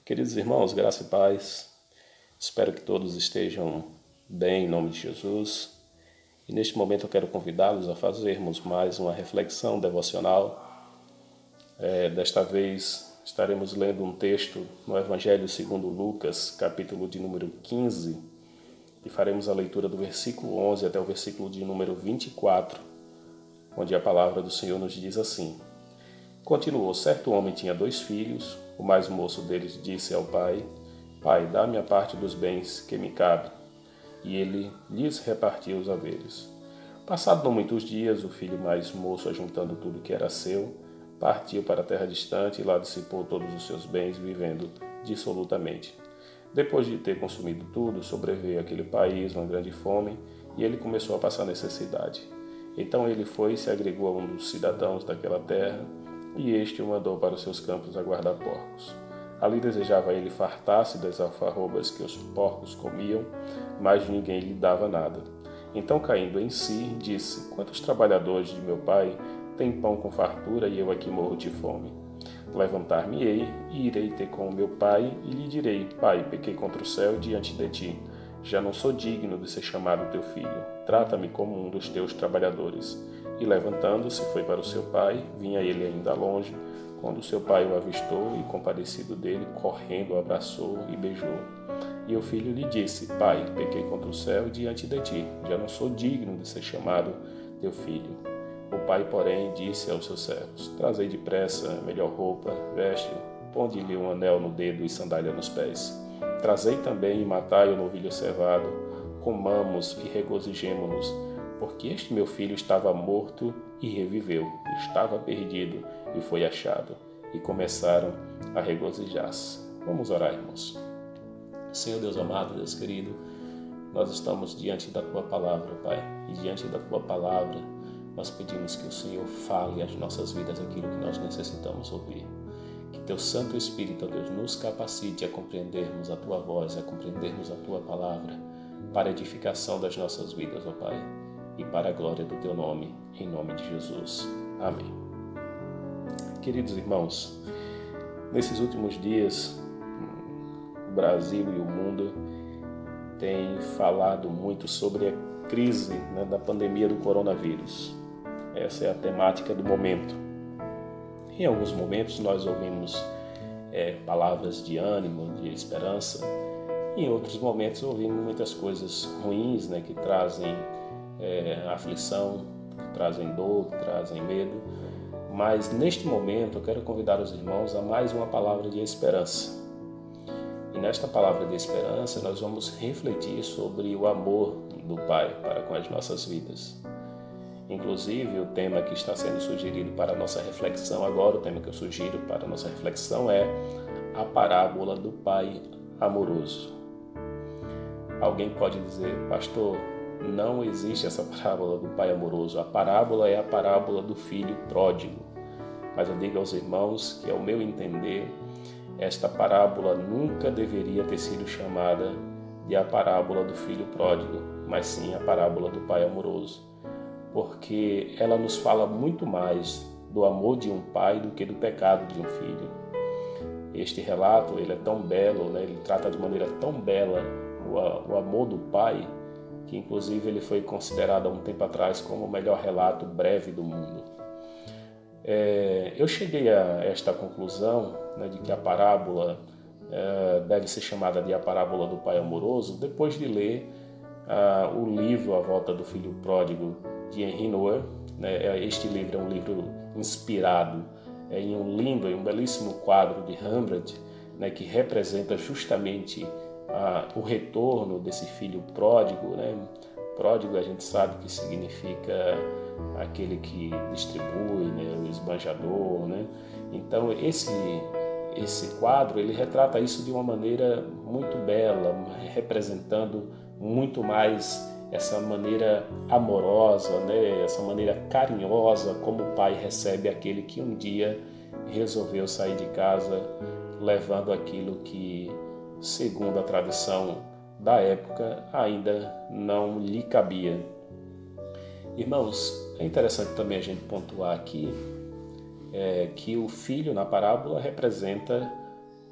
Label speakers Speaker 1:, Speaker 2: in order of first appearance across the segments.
Speaker 1: Queridos irmãos, graça e paz, espero que todos estejam bem em nome de Jesus. E neste momento eu quero convidá-los a fazermos mais uma reflexão devocional. Desta vez estaremos lendo um texto no Evangelho segundo Lucas, capítulo de número 15, e faremos a leitura do versículo 11 até o versículo de número 24, onde a palavra do Senhor nos diz assim: Continuou, certo homem tinha 2 filhos. O mais moço deles disse ao pai: Pai, dá-me a parte dos bens que me cabe. E ele lhes repartiu os haveres. Passado não muitos dias, o filho mais moço, ajuntando tudo que era seu, partiu para a terra distante e lá dissipou todos os seus bens, vivendo dissolutamente. Depois de ter consumido tudo, sobreveio àquele país uma grande fome e ele começou a passar necessidade. Então ele foi e se agregou a um dos cidadãos daquela terra, e este o mandou para os seus campos a guardar porcos. Ali desejava ele fartar-se das alfarrobas que os porcos comiam, mas ninguém lhe dava nada. Então, caindo em si, disse: Quantos trabalhadores de meu pai têm pão com fartura e eu aqui morro de fome? Levantar-me-ei e irei ter com o meu pai e lhe direi: Pai, pequei contra o céu diante de ti. Já não sou digno de ser chamado teu filho. Trata-me como um dos teus trabalhadores. E levantando-se, foi para o seu pai. Vinha ele ainda longe, quando seu pai o avistou e, compadecido dele, correndo, o abraçou e beijou. E o filho lhe disse: Pai, pequei contra o céu diante de ti. Já não sou digno de ser chamado teu filho. O pai, porém, disse aos seus servos: Trazei depressa a melhor roupa, veste-o, ponde-lhe um anel no dedo e sandália nos pés. Trazei também e matai o novilho cevado, comamos e regozijemo-nos, porque este meu filho estava morto e reviveu, estava perdido e foi achado. E começaram a regozijar-se. Vamos orar, irmãos. Senhor Deus amado, Deus querido, nós estamos diante da Tua Palavra, Pai, e diante da Tua Palavra nós pedimos que o Senhor fale às nossas vidas aquilo que nós necessitamos ouvir. Que Teu Santo Espírito, ó Deus, nos capacite a compreendermos a Tua voz, a compreendermos a Tua Palavra, para a edificação das nossas vidas, ó Pai, e para a glória do Teu nome, em nome de Jesus. Amém. Queridos irmãos, nesses últimos dias, o Brasil e o mundo têm falado muito sobre a crise, da pandemia do coronavírus. Essa é a temática do momento. Em alguns momentos nós ouvimos palavras de ânimo, de esperança. Em outros momentos ouvimos muitas coisas ruins, que trazem aflição, que trazem dor, que trazem medo. Mas neste momento eu quero convidar os irmãos a mais uma palavra de esperança. E nesta palavra de esperança nós vamos refletir sobre o amor do Pai para com as nossas vidas. Inclusive, o tema que está sendo sugerido para a nossa reflexão agora, o tema que eu sugiro para a nossa reflexão é a parábola do Pai amoroso. Alguém pode dizer: pastor, não existe essa parábola do Pai amoroso. A parábola é a parábola do filho pródigo. Mas eu digo aos irmãos que, ao meu entender, esta parábola nunca deveria ter sido chamada de a parábola do filho pródigo, mas sim a parábola do Pai amoroso. Porque ela nos fala muito mais do amor de um pai do que do pecado de um filho. Este relato ele é tão belo, ele trata de maneira tão bela o amor do pai, que inclusive ele foi considerado há um tempo atrás como o melhor relato breve do mundo. Eu cheguei a esta conclusão, de que a parábola deve ser chamada de a parábola do Pai amoroso, depois de ler o livro A Volta do Filho Pródigo, de Henri Nouwen. Este livro é um livro inspirado em um belíssimo quadro de Rembrandt, que representa justamente o retorno desse filho pródigo. Pródigo a gente sabe que significa aquele que distribui, o esbanjador. Então esse quadro ele retrata isso de uma maneira muito bela, representando muito mais essa maneira amorosa, essa maneira carinhosa como o pai recebe aquele que um dia resolveu sair de casa levando aquilo que, segundo a tradição da época, ainda não lhe cabia. Irmãos, é interessante também a gente pontuar aqui que o filho na parábola representa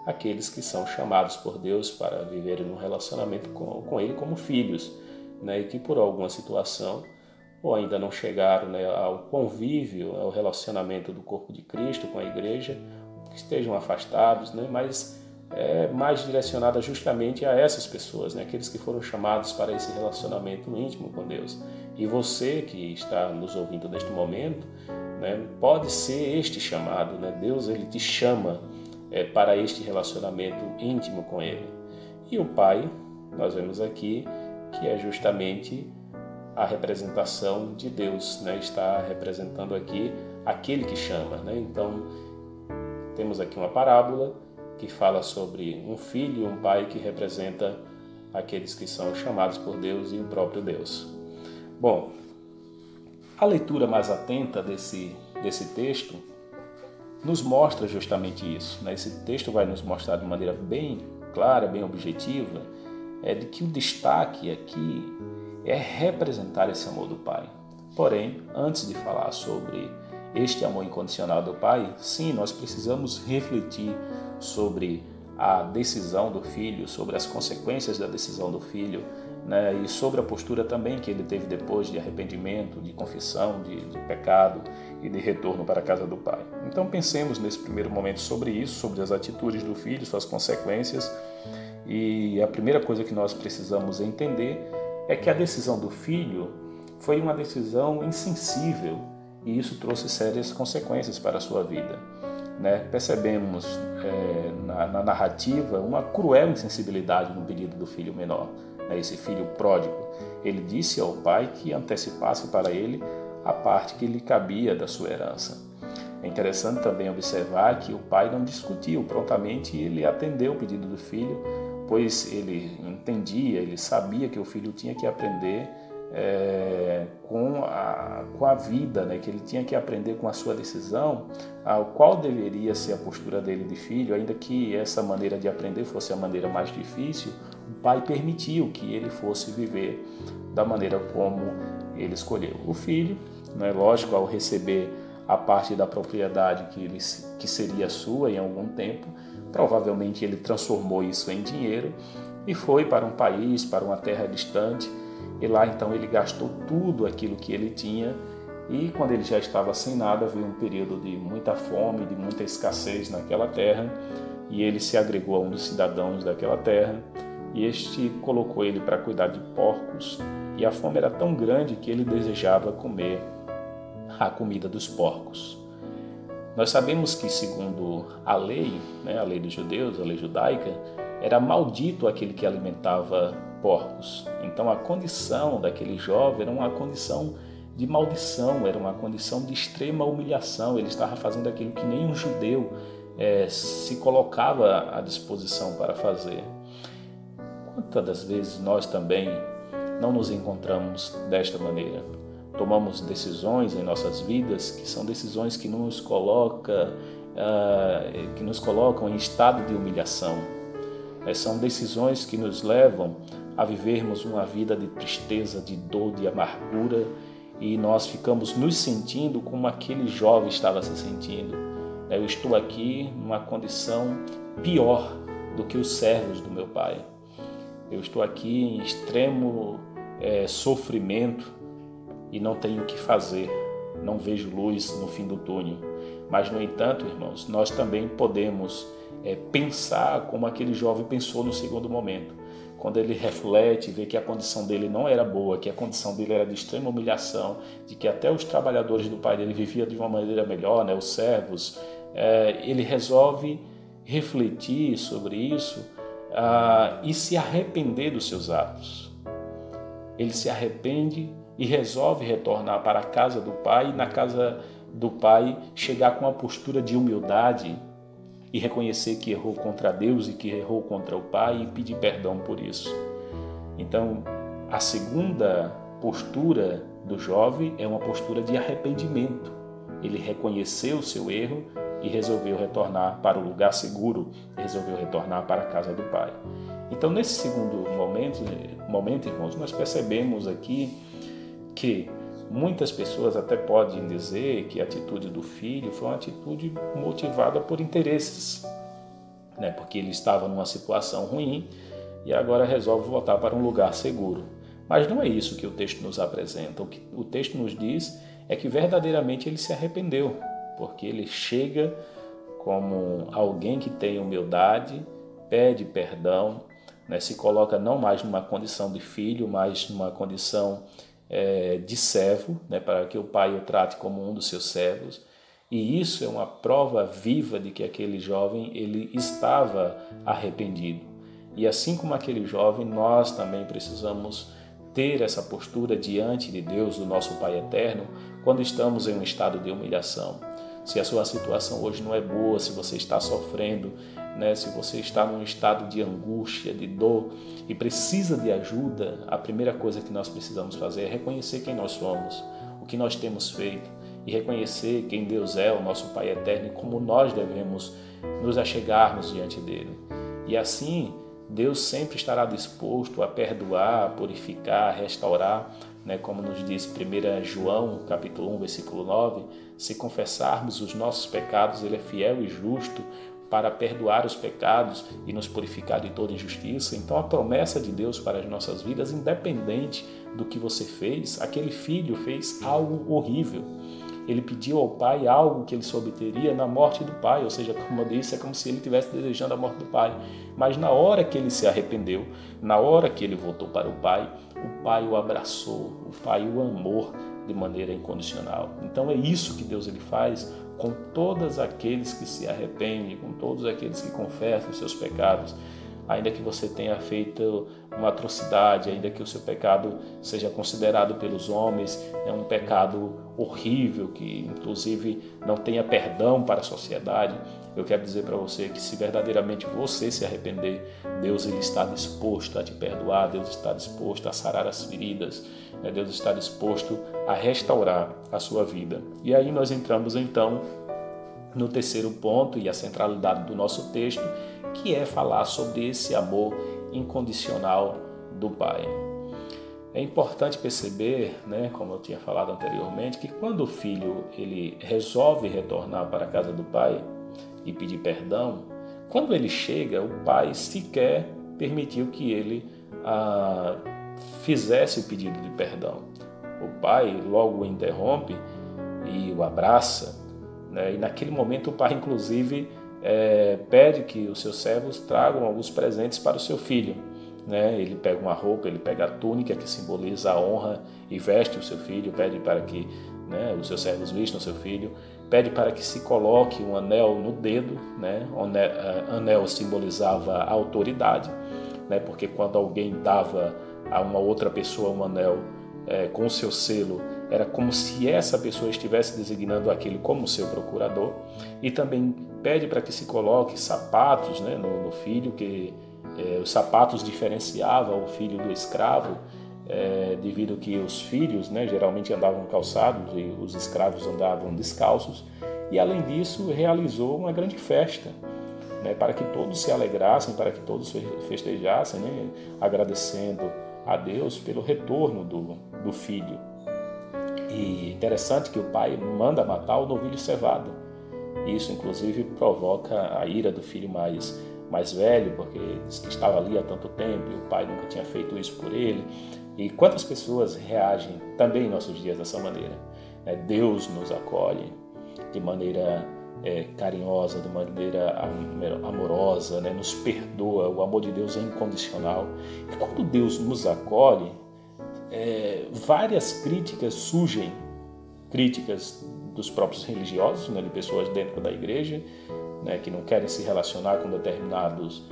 Speaker 1: aqueles que são chamados por Deus para viverem um relacionamento com Ele como filhos, né? E que por alguma situação ou ainda não chegaram, né, ao convívio, ao relacionamento do corpo de Cristo com a igreja, que estejam afastados, né? Mas é mais direcionada justamente a essas pessoas, né? Aqueles que foram chamados para esse relacionamento íntimo com Deus. E você que está nos ouvindo neste momento, né, pode ser este chamado, né? Deus, ele te chama para este relacionamento íntimo com Ele. E o Pai, nós vemos aqui que é justamente a representação de Deus, né? Está representando aqui aquele que chama, né? Então, temos aqui uma parábola que fala sobre um filho e um pai que representa aqueles que são chamados por Deus e o próprio Deus. Bom, a leitura mais atenta desse texto nos mostra justamente isso, né? Esse texto vai nos mostrar de maneira bem clara, bem objetiva, de que o destaque aqui é representar esse amor do Pai. Porém, antes de falar sobre este amor incondicional do Pai, sim, nós precisamos refletir sobre a decisão do filho, sobre as consequências da decisão do filho, né? E sobre a postura também que ele teve depois de arrependimento, de confissão, de pecado e de retorno para a casa do Pai. Então pensemos nesse primeiro momento sobre isso, sobre as atitudes do filho, suas consequências. E a primeira coisa que nós precisamos entender é que a decisão do filho foi uma decisão insensível e isso trouxe sérias consequências para a sua vida, né? Percebemos na narrativa uma cruel insensibilidade no pedido do filho menor, né? Esse filho pródigo. Ele disse ao pai que antecipasse para ele a parte que lhe cabia da sua herança. É interessante também observar que o pai não discutiu, prontamente ele atendeu o pedido do filho, pois ele entendia, ele sabia que o filho tinha que aprender com a vida, né? Que ele tinha que aprender com a sua decisão, qual deveria ser a postura dele de filho, ainda que essa maneira de aprender fosse a maneira mais difícil. O pai permitiu que ele fosse viver da maneira como ele escolheu. O filho, né, lógico, ao receber a parte da propriedade que seria sua em algum tempo, provavelmente ele transformou isso em dinheiro e foi para um país, para uma terra distante, e lá então ele gastou tudo aquilo que ele tinha, e quando ele já estava sem nada, veio um período de muita fome, de muita escassez naquela terra, e ele se agregou a um dos cidadãos daquela terra, e este colocou ele para cuidar de porcos, e a fome era tão grande que ele desejava comer a comida dos porcos. Nós sabemos que, segundo a lei, né, a lei dos judeus, a lei judaica, era maldito aquele que alimentava porcos. Então a condição daquele jovem era uma condição de maldição, era uma condição de extrema humilhação. Ele estava fazendo aquilo que nem um judeu se colocava à disposição para fazer. Quantas das vezes nós também não nos encontramos desta maneira? Tomamos decisões em nossas vidas que são decisões que nos colocam em estado de humilhação. São decisões que nos levam a vivermos uma vida de tristeza, de dor, de amargura, e nós ficamos nos sentindo como aquele jovem estava se sentindo. Eu estou aqui numa condição pior do que os servos do meu pai. Eu estou aqui em extremo sofrimento e não tenho o que fazer, não vejo luz no fim do túnel. Mas, no entanto, irmãos, nós também podemos pensar como aquele jovem pensou no segundo momento. Quando ele reflete, vê que a condição dele não era boa, que a condição dele era de extrema humilhação, de que até os trabalhadores do pai dele viviam de uma maneira melhor, né, os servos, ele resolve refletir sobre isso e se arrepender dos seus atos. Ele se arrepende e resolve retornar para a casa do pai, e na casa do pai chegar com uma postura de humildade e reconhecer que errou contra Deus e que errou contra o pai e pedir perdão por isso. Então, a segunda postura do jovem é uma postura de arrependimento. Ele reconheceu o seu erro e resolveu retornar para o lugar seguro, resolveu retornar para a casa do pai. Então, nesse segundo momento, irmãos, nós percebemos aqui que muitas pessoas até podem dizer que a atitude do filho foi uma atitude motivada por interesses.
Speaker 2: né? Porque ele estava numa situação ruim e agora resolve voltar para um lugar seguro. Mas não é isso que o texto nos apresenta. O que o texto nos diz é que verdadeiramente ele se arrependeu, porque ele chega como alguém que tem humildade, pede perdão, né? Se coloca não mais numa condição de filho, mas numa condição de servo, né? Para que o pai o trate como um dos seus servos. E isso é uma prova viva de que aquele jovem ele estava arrependido. E assim como aquele jovem, nós também precisamos ter essa postura diante de Deus, do nosso Pai Eterno, quando estamos em um estado de humilhação. Se a sua situação hoje não é boa, se você está sofrendo, né, se você está num estado de angústia, de dor e precisa de ajuda, a primeira coisa que nós precisamos fazer é reconhecer quem nós somos, o que nós temos feito e reconhecer quem Deus é, o nosso Pai Eterno, e como nós devemos nos achegarmos diante dele. E assim, Deus sempre estará disposto a perdoar, a purificar, a restaurar, né? Como nos diz 1 João, capítulo 1, versículo 9, se confessarmos os nossos pecados, Ele é fiel e justo para perdoar os pecados e nos purificar de toda injustiça. Então a promessa de Deus para as nossas vidas, independente do que você fez, aquele filho fez algo horrível. Ele pediu ao pai algo que ele só obteria na morte do pai, ou seja, como eu disse, é como se ele estivesse desejando a morte do pai. Mas na hora que ele se arrependeu, na hora que ele voltou para o pai o abraçou, o pai o amou de maneira incondicional. Então é isso que Deus ele faz com todos aqueles que se arrependem, com todos aqueles que confessam os seus pecados. Ainda que você tenha feito uma atrocidade, ainda que o seu pecado seja considerado pelos homens um pecado horrível, que inclusive não tenha perdão para a sociedade, eu quero dizer para você que se verdadeiramente você se arrepender, Deus ele está disposto a te perdoar, Deus está disposto a sarar as feridas, Deus está disposto a restaurar a sua vida. E aí nós entramos então no terceiro ponto e a centralidade do nosso texto, que é falar sobre esse amor incondicional do Pai. É importante perceber, né, como eu tinha falado anteriormente, que quando o filho ele resolve retornar para a casa do pai e pedir perdão, quando ele chega, o pai sequer permitiu que ele fizesse o pedido de perdão. O pai logo o interrompe e o abraça, né, e naquele momento o pai inclusive pede que os seus servos tragam alguns presentes para o seu filho. Né? Ele pega uma roupa, ele pega a túnica que simboliza a honra e veste o seu filho, pede para que os seus servos vistam o seu filho, pede para que se coloque um anel no dedo, né? Anel simbolizava a autoridade, né? Porque quando alguém dava a uma outra pessoa um anel com o seu selo, era como se essa pessoa estivesse designando aquele como seu procurador. E também pede para que se coloque sapatos, né, no filho, que os sapatos diferenciavam o filho do escravo, devido que os filhos, né, geralmente andavam calçados e os escravos andavam descalços. E além disso realizou uma grande festa, né, para que todos se alegrassem, para que todos festejassem, né, agradecendo a Deus pelo retorno do filho. E interessante que o pai manda matar o novilho cevado. Isso, inclusive, provoca a ira do filho mais velho, porque diz que estava ali há tanto tempo e o pai nunca tinha feito isso por ele. E quantas pessoas reagem também em nossos dias dessa maneira? Deus nos acolhe de maneira carinhosa, de maneira amorosa, né? Nos perdoa, o amor de Deus é incondicional. E quando Deus nos acolhe, várias críticas surgem, críticas dos próprios religiosos, né, de pessoas dentro da igreja, né, que não querem se relacionar com determinados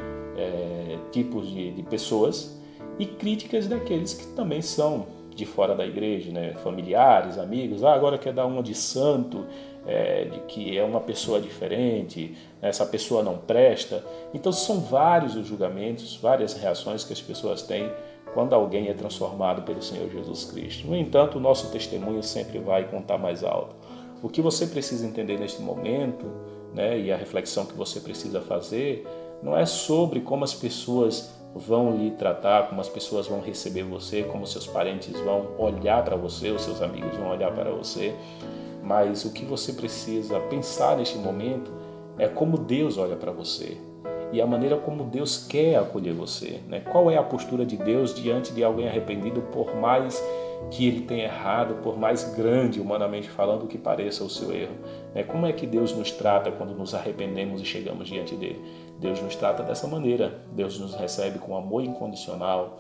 Speaker 2: tipos de pessoas, e críticas daqueles que também são de fora da igreja, né, familiares, amigos, agora quer dar uma de santo, de que é uma pessoa diferente, essa pessoa não presta. Então são vários os julgamentos, várias reações que as pessoas têm quando alguém é transformado pelo Senhor Jesus Cristo. No entanto, o nosso testemunho sempre vai contar mais alto. O que você precisa entender neste momento, né, e a reflexão que você precisa fazer, não é sobre como as pessoas vão lhe tratar, como as pessoas vão receber você, como seus parentes vão olhar para você, os seus amigos vão olhar para você, mas o que você precisa pensar neste momento é como Deus olha para você. e a maneira como Deus quer acolher você, né? Qual é a postura de Deus diante de alguém arrependido, por mais que ele tenha errado, por mais grande, humanamente falando, que pareça o seu erro, né? Como é que Deus nos trata quando nos arrependemos e chegamos diante dele? Deus nos trata dessa maneira. Deus nos recebe com amor incondicional,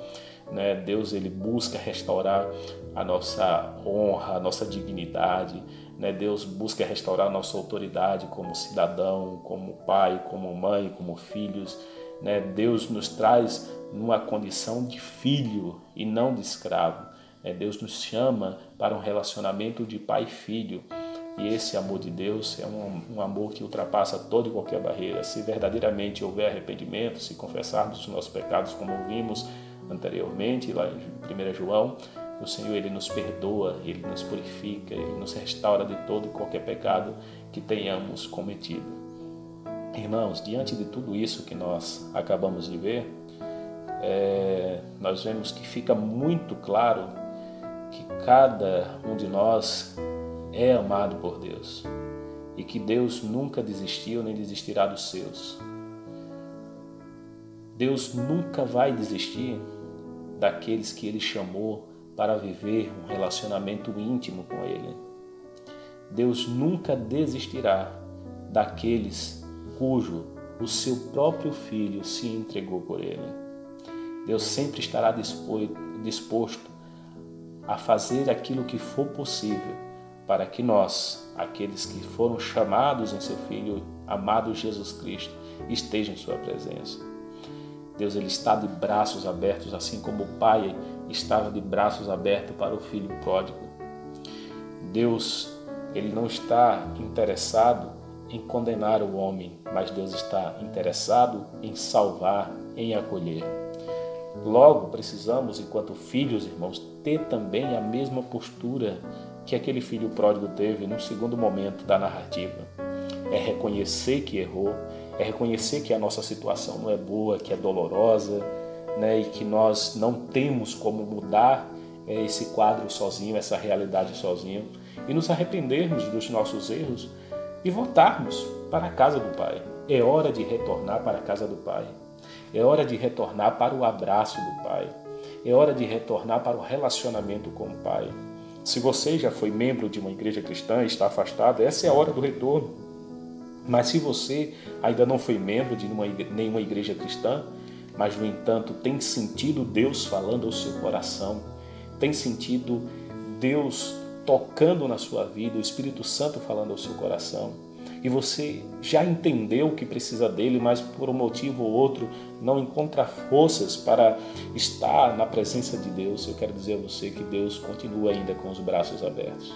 Speaker 2: né? Deus, ele busca restaurar a nossa honra, a nossa dignidade, né? Deus busca restaurar a nossa autoridade como cidadão, como pai, como mãe, como filhos, né? Deus nos traz numa condição de filho e não de escravo. Deus nos chama para um relacionamento de pai e filho. E esse amor de Deus é um amor que ultrapassa toda e qualquer barreira. Se verdadeiramente houver arrependimento, se confessarmos os nossos pecados, como vimos anteriormente, lá em 1 João, o Senhor, ele nos perdoa, ele nos purifica, ele nos restaura de todo e qualquer pecado que tenhamos cometido. Irmãos, diante de tudo isso que nós acabamos de ver, nós vemos que fica muito claro que cada um de nós é amado por Deus e que Deus nunca desistiu nem desistirá dos seus. Deus nunca vai desistir daqueles que Ele chamou para viver um relacionamento íntimo com Ele. Deus nunca desistirá daqueles cujo o seu próprio Filho se entregou por Ele. Deus sempre estará disposto a fazer aquilo que for possível para que nós, aqueles que foram chamados em seu Filho amado Jesus Cristo, estejam em sua presença. Deus, ele está de braços abertos, assim como o Pai estava de braços abertos para o Filho pródigo. Deus, ele não está interessado em condenar o homem, mas Deus está interessado em salvar, em acolher. Logo, precisamos, enquanto filhos, irmãos, ter também a mesma postura que aquele filho pródigo teve no segundo momento da narrativa. É reconhecer que errou, é reconhecer que a nossa situação não é boa, que é dolorosa, né, e que nós não temos como mudar esse quadro sozinho, essa realidade sozinho, e nos arrependermos dos nossos erros e voltarmos para a casa do Pai. É hora de retornar para a casa do Pai. É hora de retornar para o abraço do Pai. É hora de retornar para o relacionamento com o Pai. Se você já foi membro de uma igreja cristã e está afastado, essa é a hora do retorno. Mas se você ainda não foi membro de nenhuma igreja cristã, mas, no entanto, tem sentido Deus falando ao seu coração, tem sentido Deus tocando na sua vida, o Espírito Santo falando ao seu coração, e você já entendeu o que precisa dele, mas por um motivo ou outro não encontra forças para estar na presença de Deus, eu quero dizer a você que Deus continua ainda com os braços abertos.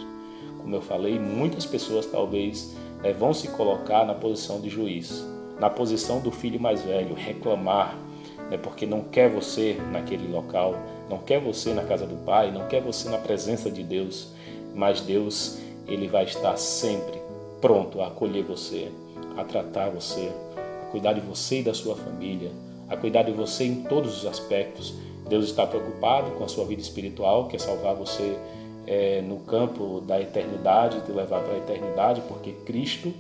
Speaker 2: Como eu falei, muitas pessoas talvez vão se colocar na posição de juiz, na posição do filho mais velho, reclamar, porque não quer você naquele local, não quer você na casa do Pai, não quer você na presença de Deus, mas Deus, ele vai estar sempre pronto a acolher você, a tratar você, a cuidar de você e da sua família, a cuidar de você em todos os aspectos. Deus está preocupado com a sua vida espiritual, quer salvar você no campo da eternidade, te levar para a eternidade, porque Cristo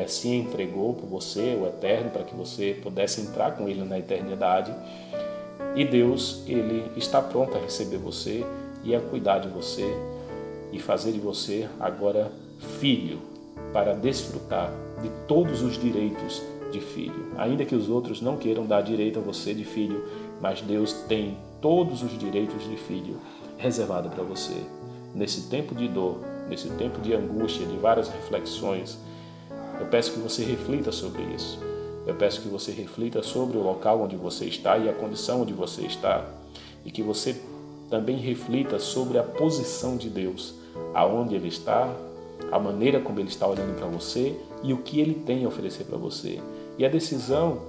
Speaker 2: se entregou por você, o eterno, para que você pudesse entrar com Ele na eternidade. E Deus, ele está pronto a receber você e a cuidar de você e fazer de você agora filho, para desfrutar de todos os direitos de filho. Ainda que os outros não queiram dar direito a você de filho, mas Deus tem todos os direitos de filho reservado para você. Nesse tempo de dor, nesse tempo de angústia, de várias reflexões, eu peço que você reflita sobre isso. Eu peço que você reflita sobre o local onde você está e a condição onde você está. E que você também reflita sobre a posição de Deus, aonde Ele está, a maneira como Ele está olhando para você e o que Ele tem a oferecer para você. E a decisão,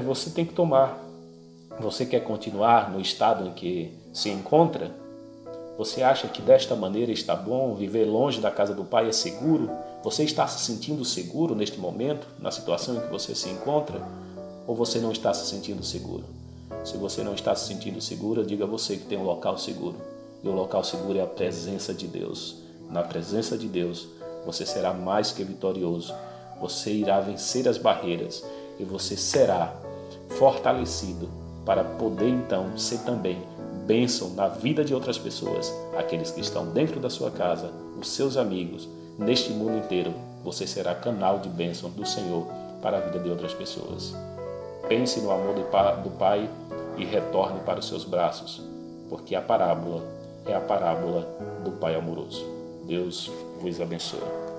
Speaker 2: você tem que tomar. Você quer continuar no estado em que se encontra? Você acha que desta maneira está bom? Viver longe da casa do Pai é seguro? Você está se sentindo seguro neste momento, na situação em que você se encontra? Ou você não está se sentindo seguro? Se você não está se sentindo seguro, diga a você que tem um local seguro. E o local seguro é a presença de Deus. Na presença de Deus, você será mais que vitorioso. Você irá vencer as barreiras e você será fortalecido para poder então ser também bênção na vida de outras pessoas, aqueles que estão dentro da sua casa, os seus amigos, neste mundo inteiro. Você será canal de bênção do Senhor para a vida de outras pessoas. Pense no amor do Pai e retorne para os seus braços, porque a parábola é a parábola do Pai amoroso. Deus vos abençoe.